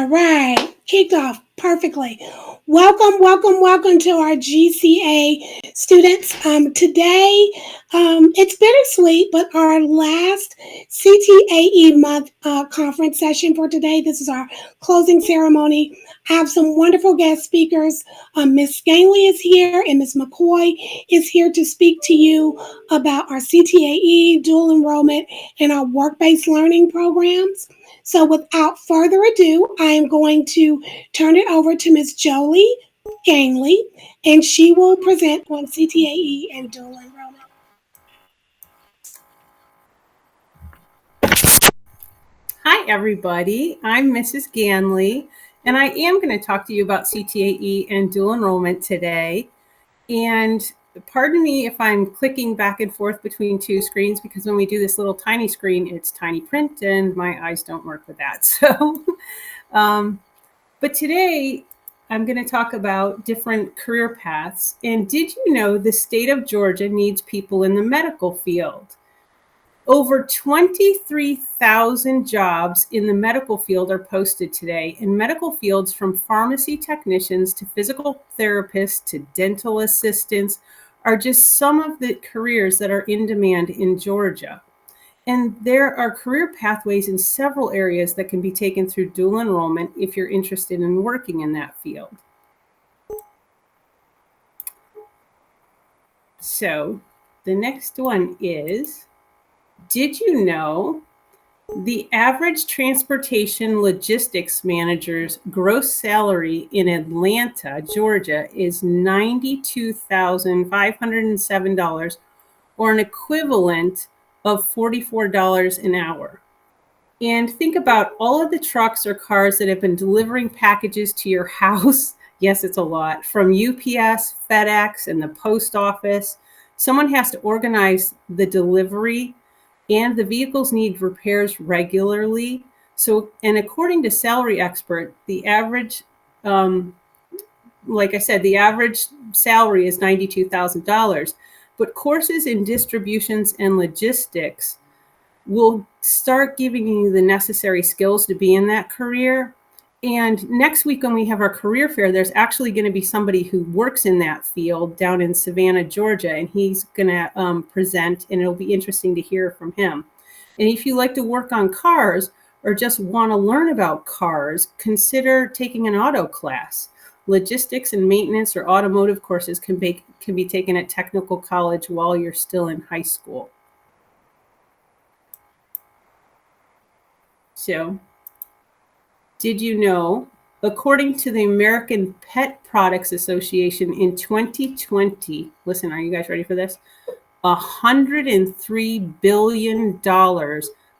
All right, kicked off perfectly. Welcome to our GCA students. Today, it's bittersweet, but our last CTAE month conference session for today. This is our closing ceremony. I have some wonderful guest speakers. Miss Gangley is here, and Miss McCoy is here to speak to you about our CTAE, dual enrollment, and our work-based learning programs. So without further ado, I am going to turn it over to Ms. Jolie Gangley, and she will present on CTAE and dual enrollment. Hi, everybody. I'm Mrs. Ganley, and I am going to talk to you about CTAE and dual enrollment today. And pardon me if I'm clicking back and forth between two screens, because when we do this little tiny screen, it's tiny print and my eyes don't work with that. So, but today I'm going to talk about different career paths. And did you know the state of Georgia needs people in the medical field? Over 23,000 jobs in the medical field are posted today, in medical fields from pharmacy technicians to physical therapists to dental assistants are just some of the careers that are in demand in Georgia. And there are career pathways in several areas that can be taken through dual enrollment if you're interested in working in that field. So the next one is, did you know the average transportation logistics manager's gross salary in Atlanta, Georgia is $92,507, or an equivalent of $44 an hour? And think about all of the trucks or cars that have been delivering packages to your house. Yes, it's a lot. From UPS, FedEx, and the post office. Someone has to organize the delivery, and the vehicles need repairs regularly. So, and according to Salary Expert, the average, like I said, the average salary is $92,000. But courses in distributions and logistics will start giving you the necessary skills to be in that career. And next week when we have our career fair, there's actually going to be somebody who works in that field down in Savannah, Georgia, and he's going to present, and it'll be interesting to hear from him. And if you like to work on cars or just want to learn about cars, consider taking an auto class. Logistics and maintenance or automotive courses can be taken at technical college while you're still in high school. So, did you know, according to the American Pet Products Association in 2020, listen, are you guys ready for this? $103 billion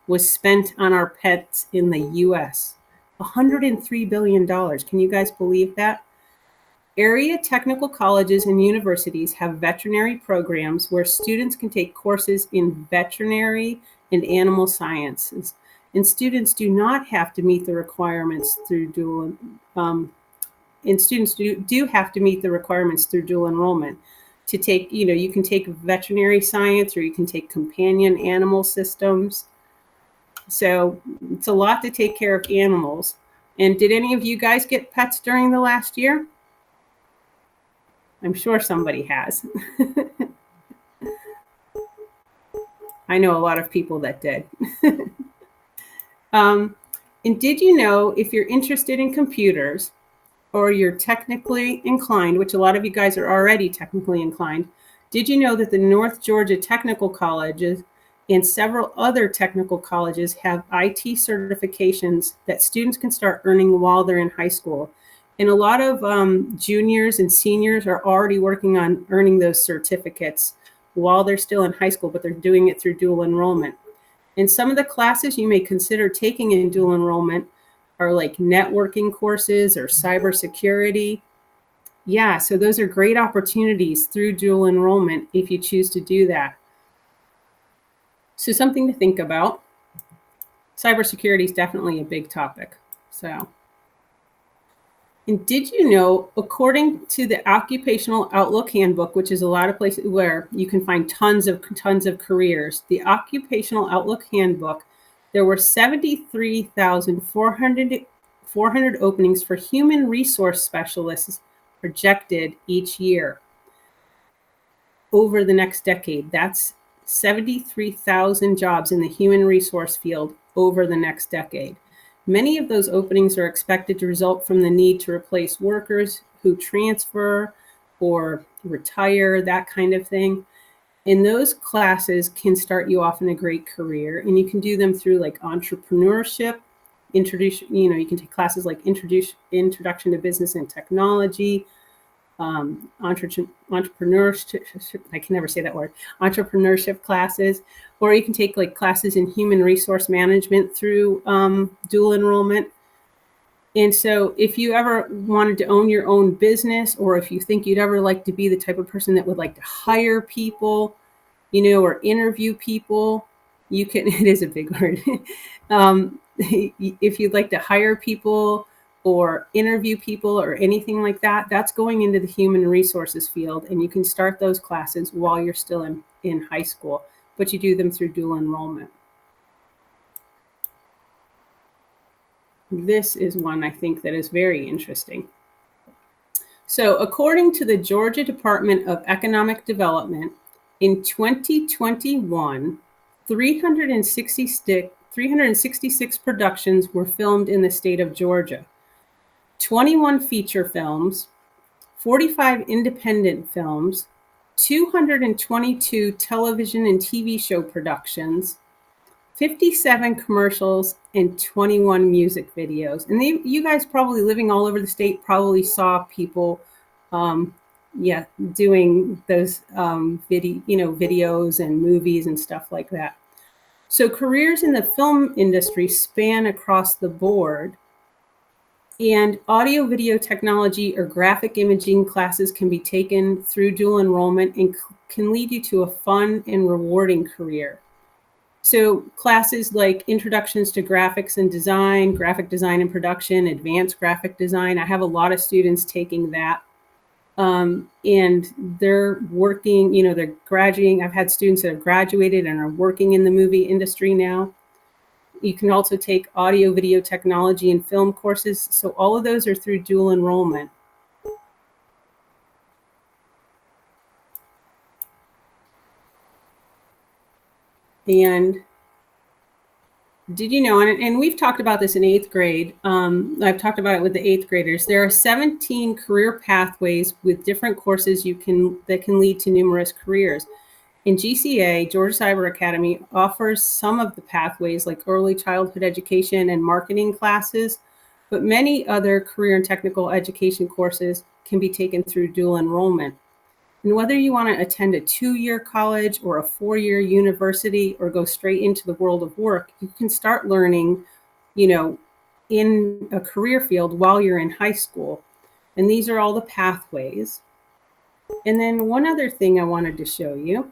was spent on our pets in the US. $103 billion. Can you guys believe that? Area technical colleges and universities have veterinary programs where students can take courses in veterinary and animal sciences. And students do not have to meet the requirements through dual, and students do have to meet the requirements through dual enrollment. To take, you can take veterinary science or you can take companion animal systems. So it's a lot to take care of animals. And did any of you guys get pets during the last year? I'm sure somebody has. I know a lot of people that did. And did you know, if you're interested in computers or you're technically inclined, which a lot of you guys are already technically inclined, did you know that the North Georgia Technical Colleges and several other technical colleges have IT certifications that students can start earning while they're in high school? And a lot of juniors and seniors are already working on earning those certificates while they're still in high school, but they're doing it through dual enrollment. And some of the classes you may consider taking in dual enrollment are like networking courses or cybersecurity. Yeah, so those are great opportunities through dual enrollment if you choose to do that. So something to think about. Cybersecurity is definitely a big topic. So, and did you know, according to the Occupational Outlook Handbook, which is a lot of places where you can find tons of careers, the Occupational Outlook Handbook, there were 73,400 400 openings for human resource specialists projected each year over the next decade. That's 73,000 jobs in the human resource field over the next decade. Many of those openings are expected to result from the need to replace workers who transfer or retire, that kind of thing. And those classes can start you off in a great career, and you can do them through like entrepreneurship, you can take classes like Introduction to Business and Technology, entrepreneurship, I can never say that word, entrepreneurship classes, or you can take like classes in human resource management through dual enrollment. And so if you ever wanted to own your own business, or if you think you'd ever like to be the type of person that would like to hire people, or interview people, you can, it is a big word. If you'd like to hire people or interview people or anything like that, that's going into the human resources field, and you can start those classes while you're still in high school, but you do them through dual enrollment. This is one I think that is very interesting. So according to the Georgia Department of Economic Development, in 2021, 366 productions were filmed in the state of Georgia. 21 feature films, 45 independent films, 222 television and TV show productions, 57 commercials, and 21 music videos. And you guys probably living all over the state probably saw people doing those videos and movies and stuff like that. So careers in the film industry span across the board, and audio video technology or graphic imaging classes can be taken through dual enrollment and can lead you to a fun and rewarding career. So classes like Introductions to Graphics and Design, Graphic Design and Production, Advanced Graphic Design, I have a lot of students taking that. And they're working, they're graduating. I've had students that have graduated and are working in the movie industry now. You can also take audio, video technology, and film courses. So all of those are through dual enrollment. And did you know, and we've talked about this in 8th grade, I've talked about it with the 8th graders, there are 17 career pathways with different courses that can lead to numerous careers. In GCA, Georgia Cyber Academy offers some of the pathways like early childhood education and marketing classes, but many other career and technical education courses can be taken through dual enrollment. And whether you want to attend a 2-year college or a 4-year university or go straight into the world of work, you can start learning, in a career field while you're in high school. And these are all the pathways. And then one other thing I wanted to show you.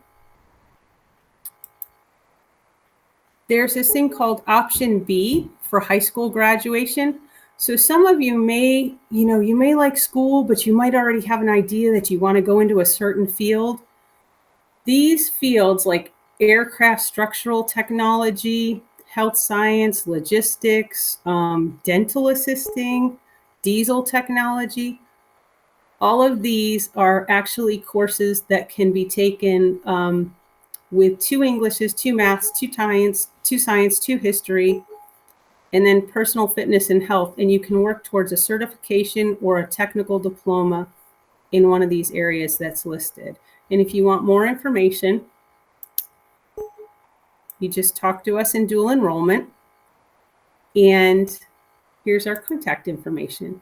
There's this thing called option B for high school graduation. So some of you may, you may like school, but you might already have an idea that you want to go into a certain field. These fields like aircraft structural technology, health science, logistics, dental assisting, diesel technology, all of these are actually courses that can be taken with 2 Englishes, 2 maths, 2 science, 2 history, and then personal fitness and health. And you can work towards a certification or a technical diploma in one of these areas that's listed. And if you want more information, you just talk to us in dual enrollment. And here's our contact information.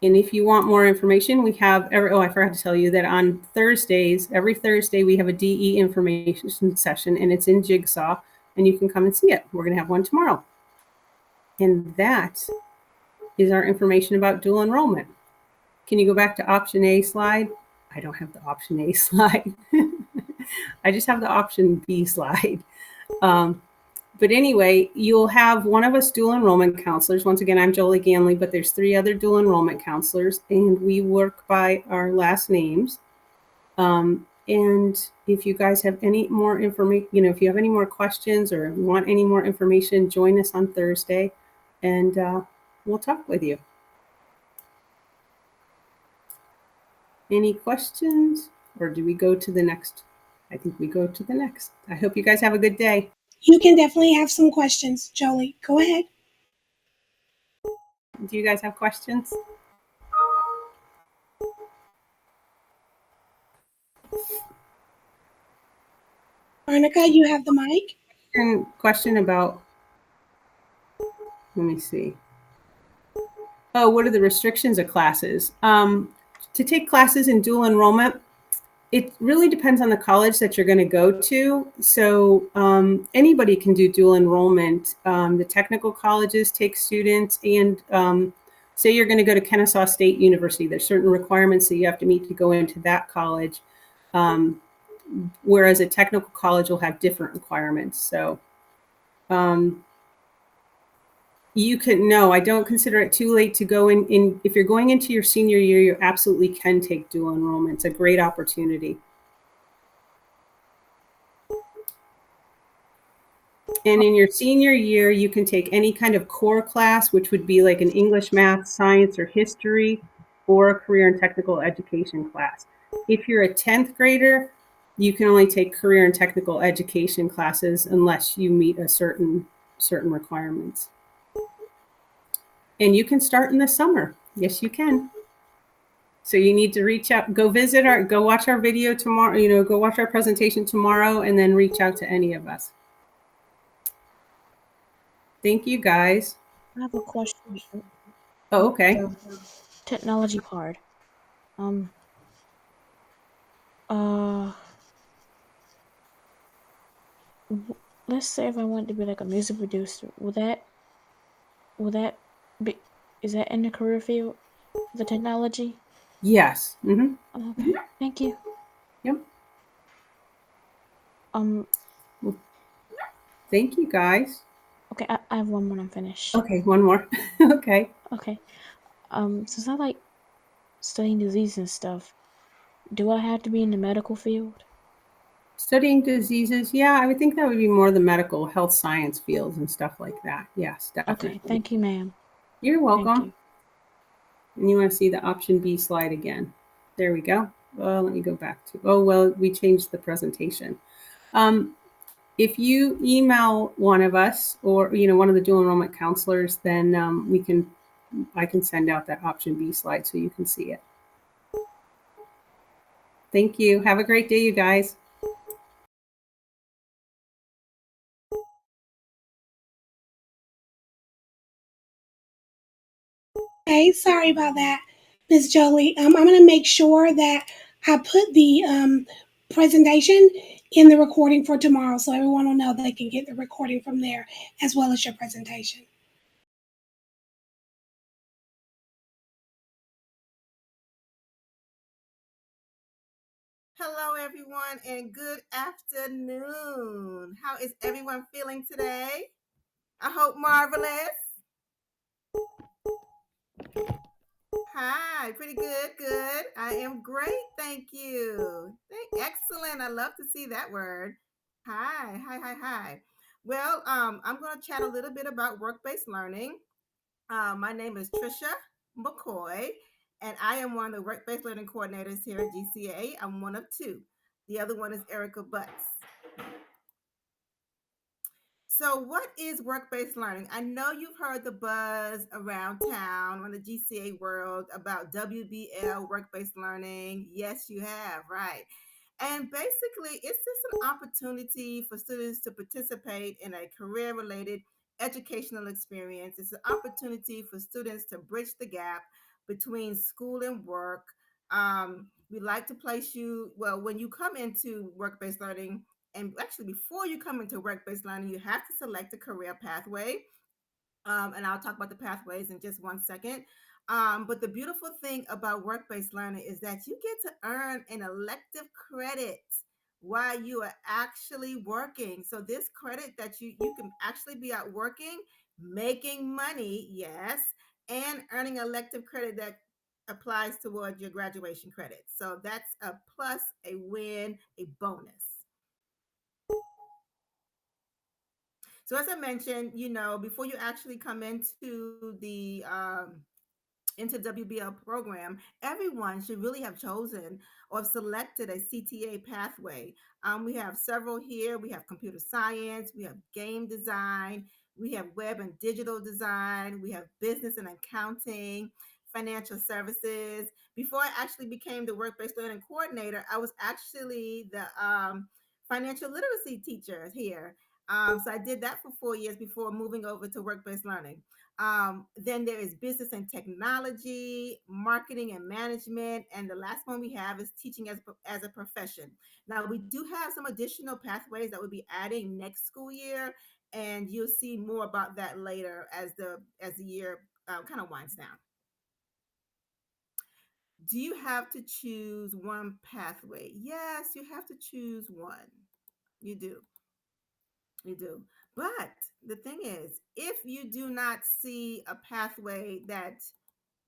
And if you want more information, we have, I forgot to tell you that on Thursdays, every Thursday, we have a DE information session, and it's in Jigsaw, and you can come and see it. We're going to have one tomorrow. And that is our information about dual enrollment. Can you go back to option A slide? I don't have the option A slide. I just have the option B slide. But anyway, you'll have one of us dual enrollment counselors. Once again, I'm Jolie Ganley, but there's 3 other dual enrollment counselors, and we work by our last names. And if you guys have any more information, if you have any more questions or want any more information, join us on Thursday, and we'll talk with you. Any questions, or do we go to the next? I think we go to the next. I hope you guys have a good day. You can definitely have some questions, Jolie. Go ahead. Do you guys have questions? Arnica, you have the mic. Question about, let me see. Oh, what are the restrictions of classes? To take classes in dual enrollment, it really depends on the college that you're going to go to. So anybody can do dual enrollment. The technical colleges take students, and say you're going to go to Kennesaw State University, there's certain requirements that you have to meet to go into that college. Whereas a technical college will have different requirements. So you can, no, I don't consider it too late to go in. If you're going into your senior year, you absolutely can take dual enrollment. It's a great opportunity. And in your senior year, you can take any kind of core class, which would be like an English, math, science, or history, or a career and technical education class. If you're a 10th grader, you can only take career and technical education classes unless you meet a certain requirements. And you can start in the summer. Yes, you can. So you need to reach out, go watch our video tomorrow, go watch our presentation tomorrow, and then reach out to any of us. Thank you, guys. I have a question. Oh, okay. The technology part. Let's say if I want to be like a music producer, will that be, is that in the career field, the technology? Yes. Mm-hmm. Okay, thank you. Yep. Um, Thank you, guys. okay, I have one when I'm finished. Okay, one more. Okay. Okay. Since I like studying disease and stuff, do I have to be in the medical field? Studying diseases, yeah, I would think that would be more the medical health science fields and stuff like that. Yes, definitely. Okay, thank you, ma'am. You're welcome. Thank you. And you want to see the option B slide again. There we go. Well, let me go back to, we changed the presentation. If you email one of us or, one of the dual enrollment counselors, then I can send out that option B slide so you can see it. Thank you. Have a great day, you guys. Okay, sorry about that, Ms. Jolie. I'm going to make sure that I put the presentation in the recording for tomorrow so everyone will know they can get the recording from there as well as your presentation. Hello, everyone, and good afternoon. How is everyone feeling today? I hope marvelous. Hi, pretty good, good. I am great, thank you. Excellent. I love to see that word. Hi, hi, hi, hi. Well, I'm going to chat a little bit about work-based learning. My name is Trisha McCoy, and I am one of the work-based learning coordinators here at GCA. I'm one of two. The other one is Erica Butts. So, what is work-based learning? I know you've heard the buzz around town on the GCA world about WBL, work-based learning. Yes, you have, right? And basically, it's just an opportunity for students to participate in a career-related educational experience. It's an opportunity for students to bridge the gap between school and work. We like to place you, well, when you come into work-based learning, and actually before you come into work-based learning, you have to select a career pathway. And I'll talk about the pathways in just one second. But the beautiful thing about work-based learning is that you get to earn an elective credit while you are actually working. So this credit that you can actually be out working, making money, yes, and earning elective credit that applies towards your graduation credit. So that's a plus, a win, a bonus. So as I mentioned, before you actually come into WBL program, everyone should really have chosen or selected a CTA pathway. We have several here. We have computer science, we have game design, we have web and digital design, we have business and accounting, financial services. Before I actually became the work-based learning coordinator, I was actually the financial literacy teacher here. So I did that for 4 years before moving over to work-based learning. Then there is business and technology, marketing and management, and the last one we have is teaching as a profession. Now we do have some additional pathways that we'll be adding next school year, and you'll see more about that later as the year kind of winds down. Do you have to choose one pathway? Yes, you have to choose one. You do. You do. But the thing is, if you do not see a pathway that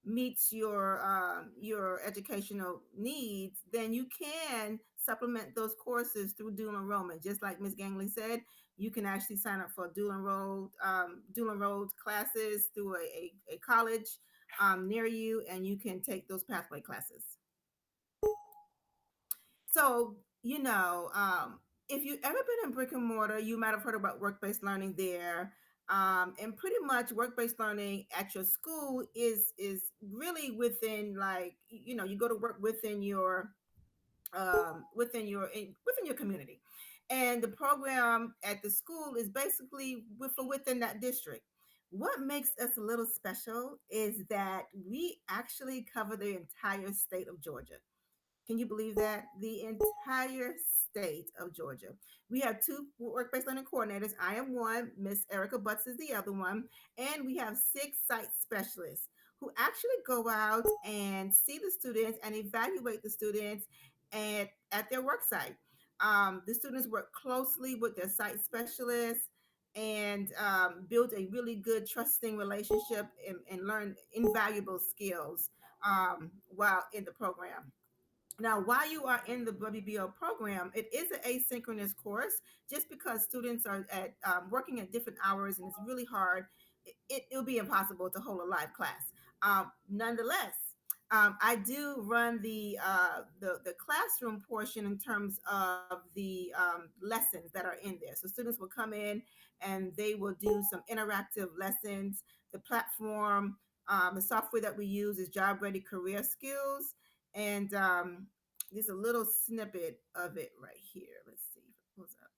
meets your educational needs, then you can supplement those courses through dual enrollment. Just like Ms. Gangley said, you can actually sign up for dual enrolled classes through a college near you, and you can take those pathway classes. So, if you've ever been in brick and mortar, you might have heard about work-based learning there. And pretty much work-based learning at your school is really within, like, you go to work within your community. And the program at the school is basically for within that district. What makes us a little special is that we actually cover the entire state of Georgia. Can you believe that? The entire state of Georgia. We have two work-based learning coordinators. I am one, Miss Erica Butts is the other one, and we have 6 site specialists who actually go out and see the students and evaluate the students at their work site. The students work closely with their site specialists and build a really good trusting relationship and learn invaluable skills while in the program. Now, while you are in the WBO program, it is an asynchronous course. Just because students are working at different hours and it's really hard, it'll be impossible to hold a live class. Nonetheless, I do run the classroom portion in terms of the lessons that are in there. So students will come in and they will do some interactive lessons. The platform, the software that we use is Job Ready Career Skills, and there's a little snippet of it right here. Let's see if it pulls up.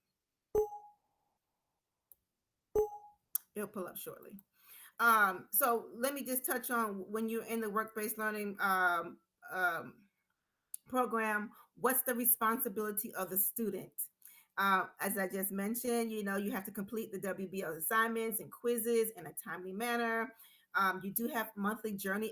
It'll pull up shortly. So let me just touch on when you're in the work-based learning um, program, what's the responsibility of the student? As I just mentioned, you have to complete the WBL assignments and quizzes in a timely manner. You do have monthly journal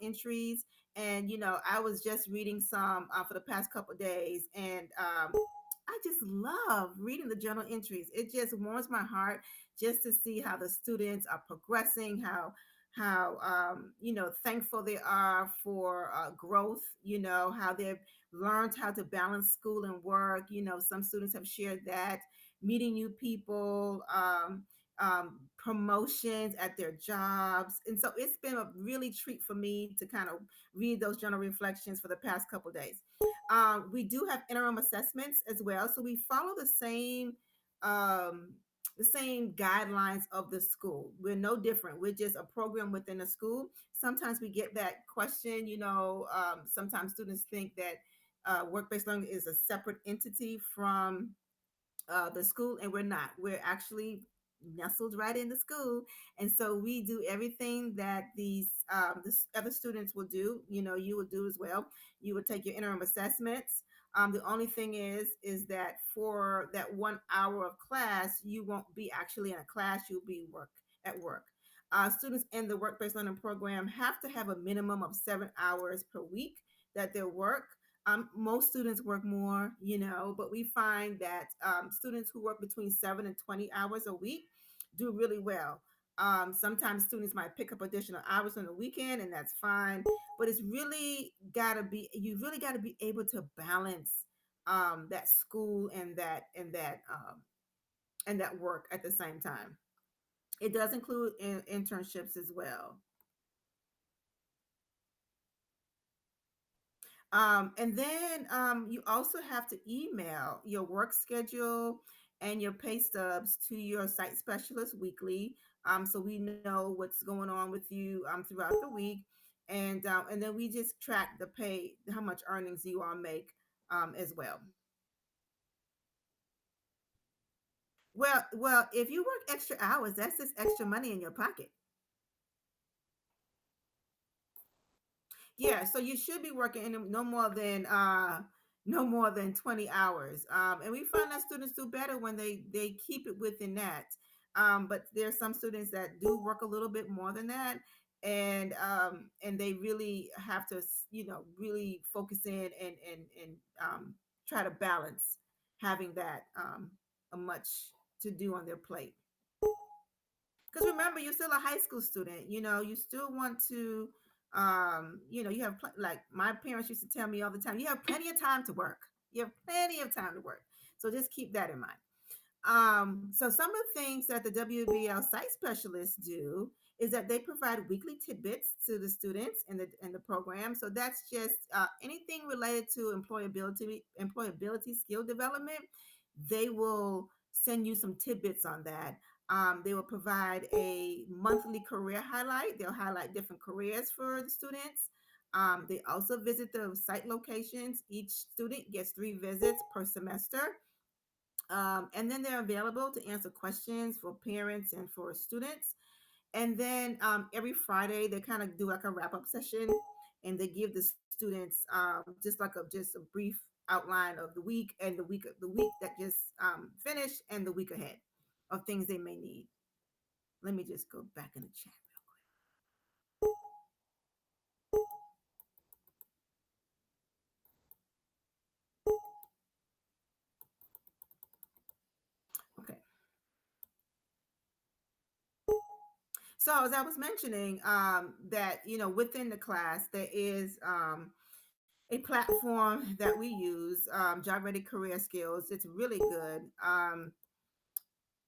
entries, and I was just reading some for the past couple of days, and I just love reading the journal entries. It just warms my heart just to see how the students are progressing, how thankful they are for growth, how they've learned how to balance school and work. Some students have shared that meeting new people, promotions at their jobs. And so it's been a really treat for me to kind of read those journal reflections for the past couple of days. We do have interim assessments as well. So we follow um, the same guidelines of the school. We're no different. We're just a program within a school. Sometimes we get that question, sometimes students think that work-based learning is a separate entity from the school, and we're not. We're actually nestled right in the school, and so we do everything that the other students will do. You will do as well. You will take your interim assessments. The only thing is that for that 1 hour of class, you won't be actually in a class. You'll be at work. Students in the work-based learning program have to have a minimum of 7 hours per week that they work. Most students work more, but we find that students who work between 7 and 20 hours a week do really well. Sometimes students might pick up additional hours on the weekend, and that's fine. But you really got to be able to balance that school and that and that work at the same time. It does include internships as well. And then you also have to email your work schedule and your pay stubs to your site specialist weekly, so we know what's going on with you throughout the week, and then we just track the pay, how much earnings you all make as well. Well, if you work extra hours, that's just extra money in your pocket. Yeah, so you should be working in no more than 20 hours. And we find that students do better when they keep it within that. But there's some students that do work a little bit more than that, and they really have to really focus in and try to balance having that a much to do on their plate. Because remember, you're still a high school student. You still want to you have like my parents used to tell me all the time, you have plenty of time to work. You have plenty of time to work. So just keep that in mind. So some of the things that the WBL site specialists do is that they provide weekly tidbits to the students in the program. So that's just anything related to employability skill development. They will send you some tidbits on that. They will provide a monthly career highlight. They'll highlight different careers for the students. They also visit the site locations. Each student gets 3 visits per semester. And then they're available to answer questions for parents and for students. And then every Friday they kind of do like a wrap up session, and they give the students just a brief outline of the week and the week that just finished and the week ahead of things they may need. Let me just go back in the chat real quick. Okay. So as I was mentioning, that within the class there is a platform that we use, Job Ready Career Skills. It's really good.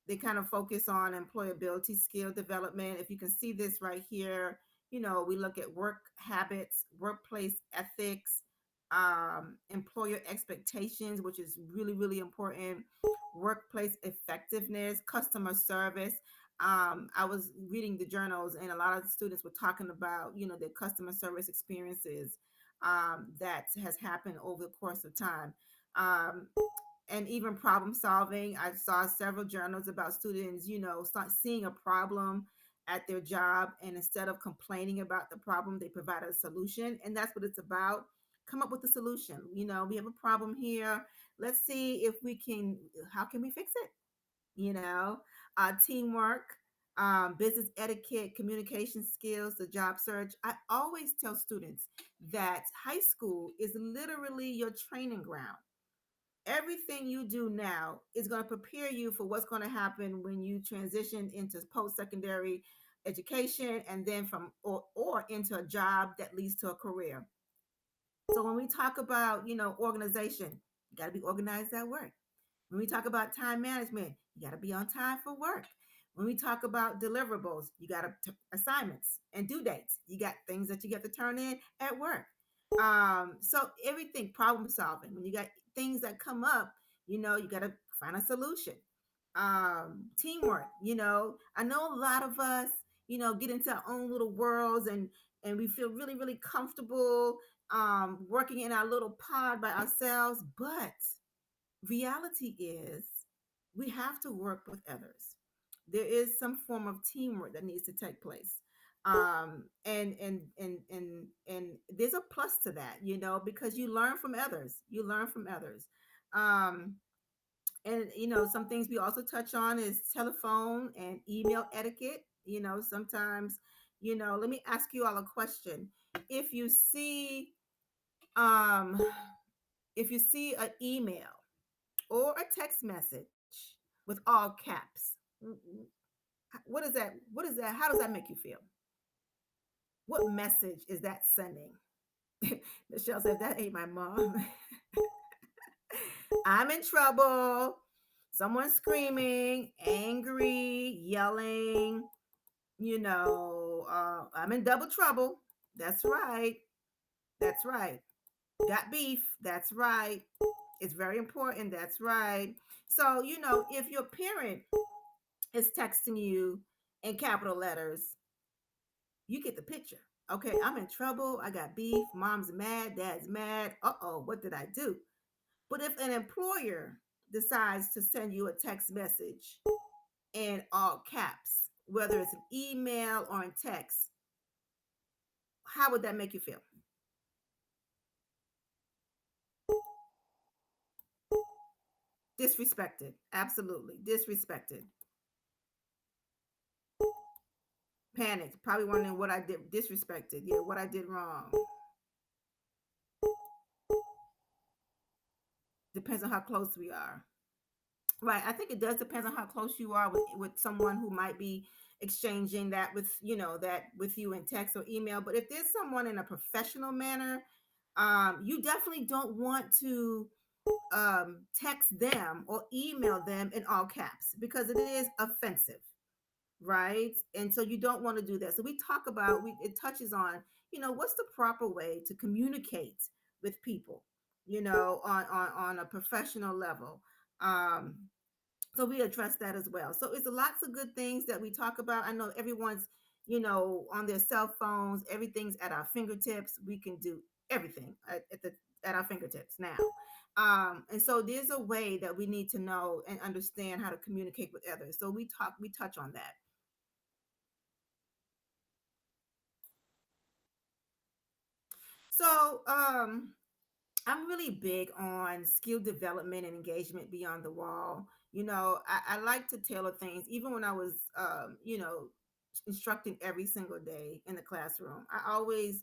They kind of focus on employability skill development. If you can see this right here, we look at work habits, workplace ethics, employer expectations, which is really, really important, workplace effectiveness, customer service. I was reading the journals, and a lot of the students were talking about, their customer service experiences that has happened over the course of time. Um, and even problem solving. I saw several journals about students, start seeing a problem at their job, and instead of complaining about the problem, they provide a solution, and that's what it's about. Come up with a solution. We have a problem here. Let's see if we can. How can we fix it? Teamwork, business etiquette, communication skills, the job search. I always tell students that high school is literally your training ground. Everything you do now is going to prepare you for what's going to happen when you transition into post-secondary education, and then from or into a job that leads to a career. So when we talk about organization, you got to be organized at work. When we talk about time management, you got to be on time for work. When we talk about deliverables, you got assignments and due dates. You got things that you get to turn in at work. So everything, problem solving. When you got things that come up, you got to find a solution. Teamwork. I know a lot of us, get into our own little worlds, and we feel really, really comfortable working in our little pod by ourselves, but reality is we have to work with others. There is some form of teamwork that needs to take place. And there's a plus to that, because you learn from others. Um, and some things we also touch on is telephone and email etiquette. Sometimes, let me ask you all a question. If you see um if you see an email or a text message with all caps, what is that, how does that make you feel? What message is that sending? Michelle said, that ain't my mom. I'm in trouble. Someone screaming, angry, yelling, I'm in double trouble. That's right. That's right. Got beef. That's right. It's very important. That's right. So, if your parent is texting you in capital letters, you get the picture. Okay, I'm in trouble. I got beef. Mom's mad. Dad's mad. Uh-oh, what did I do? But if an employer decides to send you a text message in all caps, whether it's an email or in text, how would that make you feel? Disrespected. Absolutely. Disrespected. Panicked. Probably wondering what I did. Disrespected. Yeah, what I did wrong. Depends on how close we are. Right. I think it does depend on how close you are with someone who might be exchanging that with, that with you in text or email. But if there's someone in a professional manner, you definitely don't want to text them or email them in all caps because it is offensive, right? And so you don't want to do that. So we talk about it touches on, what's the proper way to communicate with people, on a professional level. Um, so we address that as well. So it's lots of good things that we talk about. I know everyone's, on their cell phones, everything's at our fingertips. We can do everything at our fingertips now. And so there's a way that we need to know and understand how to communicate with others. So we touch on that. So I'm really big on skill development and engagement beyond the wall. I like to tailor things, even when I was, instructing every single day in the classroom. I always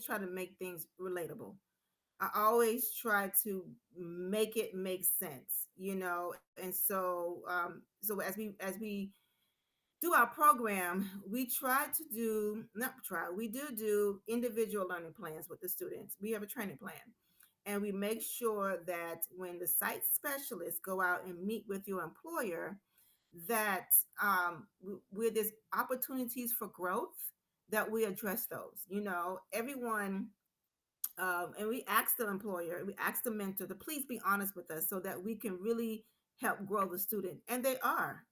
try to make things relatable. I always try to make it make sense, and so as we do our program, we try to do not try, we do individual learning plans with the students. We have a training plan. And we make sure that when the site specialists go out and meet with your employer, that where there's opportunities for growth, that we address those. Everyone and we ask the employer, we ask the mentor to please be honest with us so that we can really help grow the student. And they are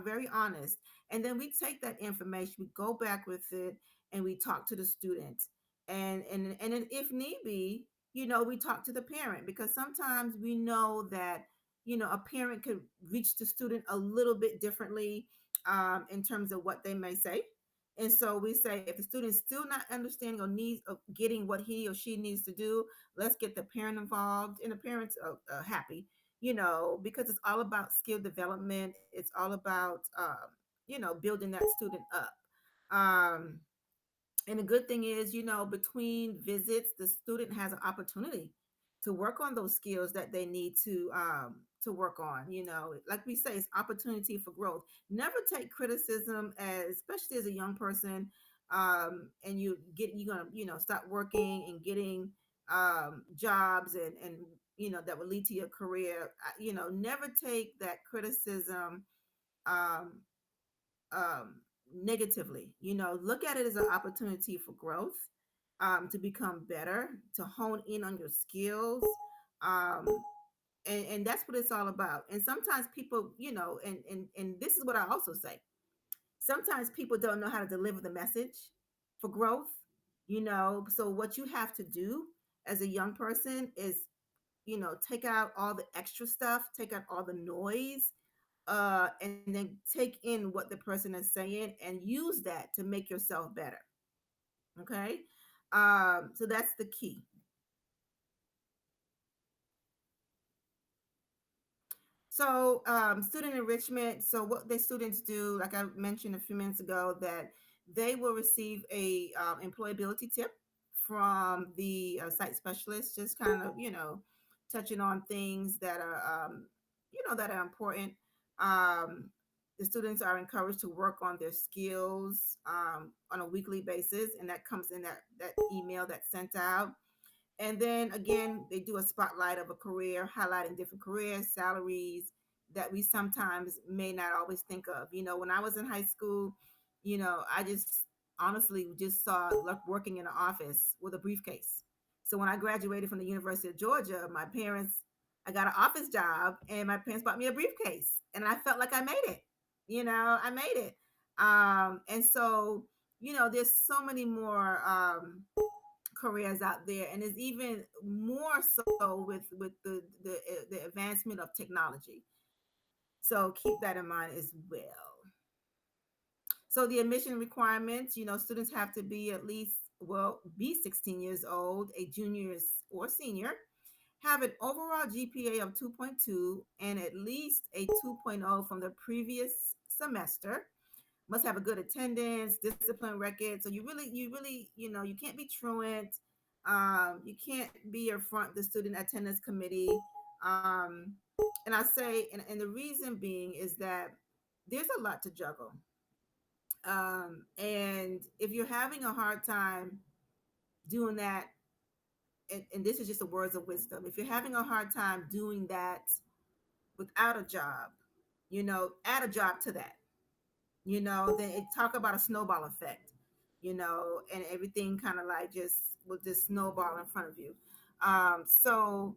very honest. And then we take that information, we go back with it, and we talk to the student. And then if need be, we talk to the parent because sometimes we know that, a parent could reach the student a little bit differently in terms of what they may say. And so we say, if the student's still not understanding or needs of getting what he or she needs to do, let's get the parent involved, and the parents are happy, because it's all about skill development. It's all about, building that student up. Um, and the good thing is, between visits, the student has an opportunity to work on those skills that they need to work on. Like we say, it's opportunity for growth. Never take criticism, especially as a young person, and you're gonna, start working and getting jobs and that will lead to your career. Never take that criticism um, um, negatively. Look at it as an opportunity for growth, to become better, to hone in on your skills. Um, and that's what it's all about. And sometimes people, and this is what I also say. Sometimes people don't know how to deliver the message for growth. So what you have to do as a young person is, take out all the extra stuff, take out all the noise, and then take in what the person is saying and use that to make yourself better. Okay. So that's the key. So, student enrichment. So, what the students do, like I mentioned a few minutes ago, that they will receive a employability tip from the site specialist, just kind of, touching on things that are, that are important. Um, the students are encouraged to work on their skills on a weekly basis, and that comes in that email that's sent out. And then again, they do a spotlight of a career, highlighting different careers, salaries that we sometimes may not always think of. When I was in high school, I just honestly just saw like working in an office with a briefcase. So when I graduated from the University of Georgia, I got an office job and my parents bought me a briefcase and I felt like I made it. I made it. And so, there's so many more careers out there, and it's even more so with the advancement of technology. So keep that in mind as well. So the admission requirements, students have to be at least, be 16 years old, a junior or senior, have an overall GPA of 2.2 and at least a 2.0 from the previous semester, must have a good attendance, discipline record. So you can't be truant. You can't be in front of the student attendance committee. Um, and I say, and the reason being is that there's a lot to juggle. And if you're having a hard time doing that, and this is just the words of wisdom, if you're having a hard time doing that without a job, add a job to that. Then it talk about a snowball effect, and everything kind of like just will just snowball in front of you. So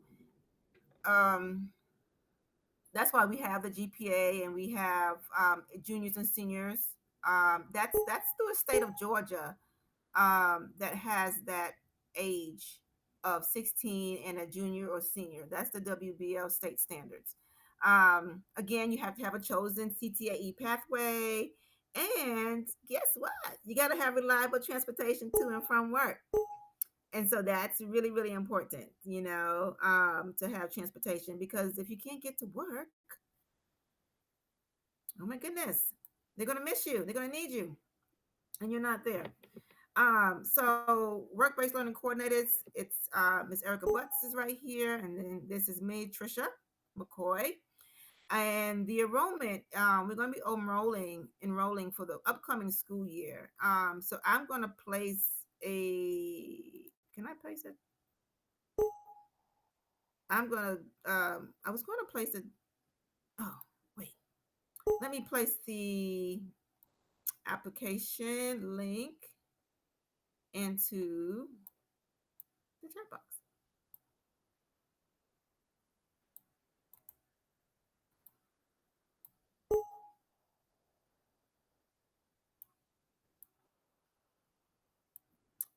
um, that's why we have the GPA and we have juniors and seniors. That's through the state of Georgia, that has that age of 16 and a junior or senior. That's the WBL state standards. Again, you have to have a chosen CTAE pathway. And guess what? You got to have reliable transportation to and from work. And so that's really, really important, to have transportation, because if you can't get to work, oh my goodness, they're going to miss you. They're going to need you and you're not there. So work-based learning coordinators, it's Miss Erica Butts is right here, and then this is me, Trisha McCoy. And the enrollment, we're going to be enrolling for the upcoming school year. So I'm going to place can I place it? I was going to place it. Oh, wait. Let me place the application link into the chat box.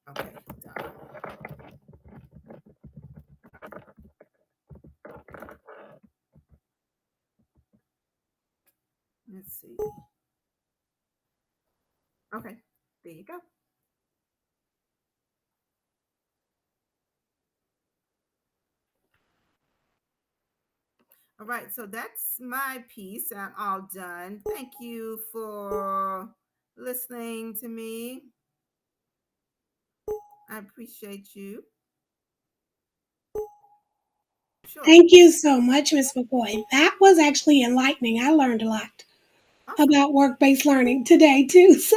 Okay, done. Let's see. Okay, there you go. All right, so that's my piece. I'm all done. Thank you for listening to me. I appreciate you. Sure. Thank you so much, Ms. McCoy. That was actually enlightening. I learned a lot Awesome. about work-based learning today too. So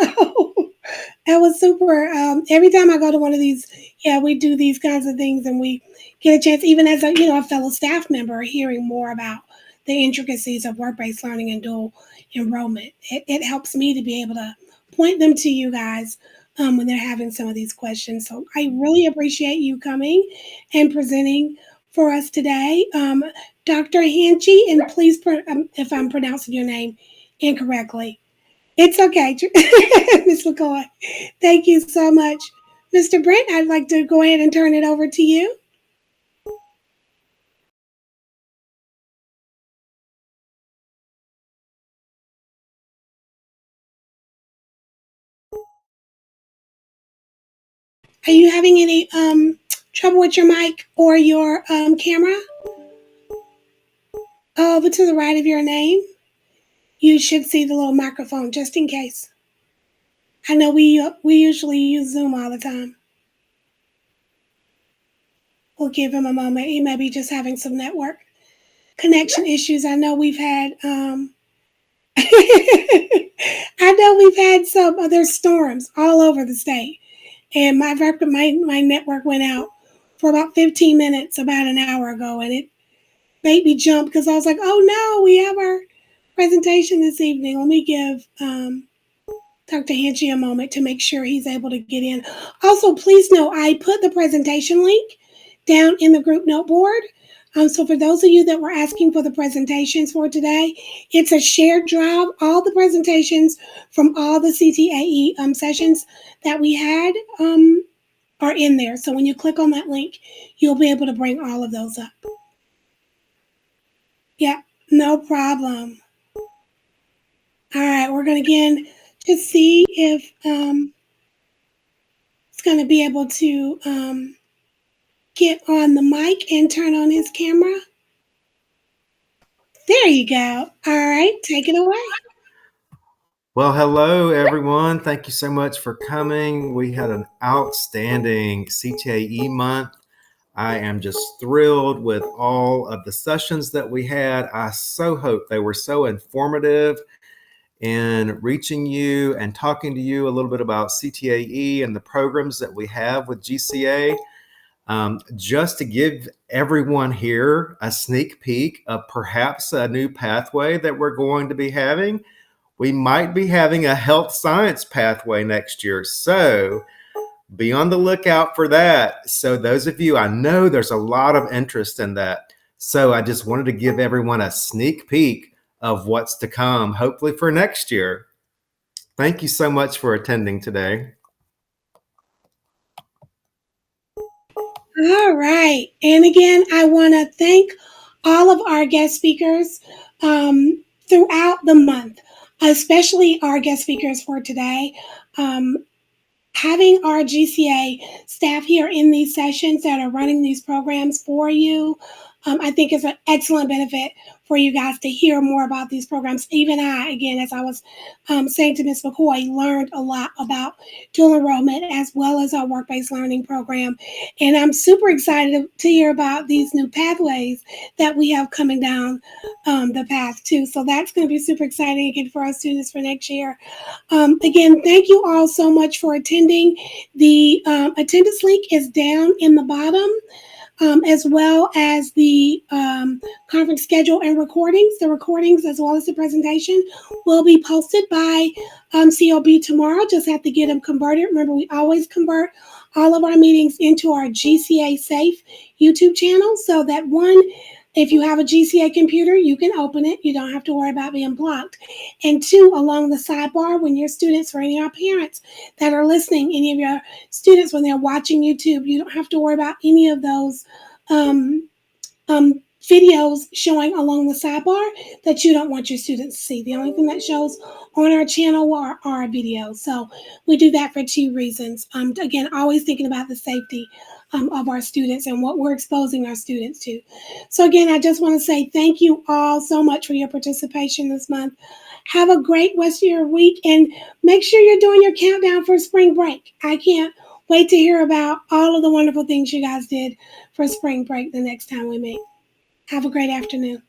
that was super. Every time I go to one of these, yeah, we do these kinds of things, and we get a chance, even as a fellow staff member, hearing more about the intricacies of work-based learning and dual enrollment. It helps me to be able to point them to you guys when they're having some of these questions. So I really appreciate you coming and presenting for us today, Dr. Hanchi, and please, if I'm pronouncing your name incorrectly. It's okay, Ms. McCoy. Thank you so much. Mr. Brent, I'd like to go ahead and turn it over to you. Are you having any trouble with your mic or your camera? Over to the right of your name, you should see the little microphone just in case. I know we usually use Zoom all the time. We'll give him a moment. He may be just having some network connection issues. I know we've had I know we've had some other storms all over the state, and my network went out for about 15 minutes about an hour ago, and it made me jump because I was like, oh no, we have our presentation this evening. Let me give Dr. Hanchy a moment to make sure he's able to get in. Also, please know I put the presentation link down in the group note board. So for those of you that were asking for the presentations for today, it's a shared drive. All the presentations from all the CTAE sessions that we had are in there. So when you click on that link, you'll be able to bring all of those up. Yeah, no problem. All right, we're going to again just see if it's going to be able to get on the mic and turn on his camera. There you go. All right, take it away. Well, hello, everyone. Thank you so much for coming. We had an outstanding CTAE month. I am just thrilled with all of the sessions that we had. I so hope they were so informative in reaching you and talking to you a little bit about CTAE and the programs that we have with GCA. Just to give everyone here a sneak peek of perhaps a new pathway that we're going to be having. We might be having a health science pathway next year. So be on the lookout for that. So those of you, I know there's a lot of interest in that. So I just wanted to give everyone a sneak peek of what's to come, hopefully for next year. Thank you so much for attending today. All right. And again, I want to thank all of our guest speakers throughout the month, especially our guest speakers for today. Having our GCA staff here in these sessions that are running these programs for you, I think is an excellent benefit for you guys to hear more about these programs. Even I, again, as I was saying to Ms. McCoy, learned a lot about dual enrollment as well as our work-based learning program. And I'm super excited to hear about these new pathways that we have coming down the path too. So that's going to be super exciting again for our students for next year. Again, thank you all so much for attending. The attendance link is down in the bottom. As well as the conference schedule and recordings. The recordings as well as the presentation will be posted by COB tomorrow. Just have to get them converted. Remember, we always convert all of our meetings into our GCA Safe YouTube channel so that one, if you have a GCA computer, you can open it. You don't have to worry about being blocked. And two, along the sidebar, when your students or any of our parents that are listening, any of your students, when they're watching YouTube, you don't have to worry about any of those videos showing along the sidebar that you don't want your students to see. The only thing that shows on our channel are our videos. So we do that for two reasons. Again, always thinking about the safety of our students and what we're exposing our students to. So again, I just want to say thank you all so much for your participation this month. Have a great rest of your week and make sure you're doing your countdown for spring break. I can't wait to hear about all of the wonderful things you guys did for spring break the next time we meet. Have a great afternoon.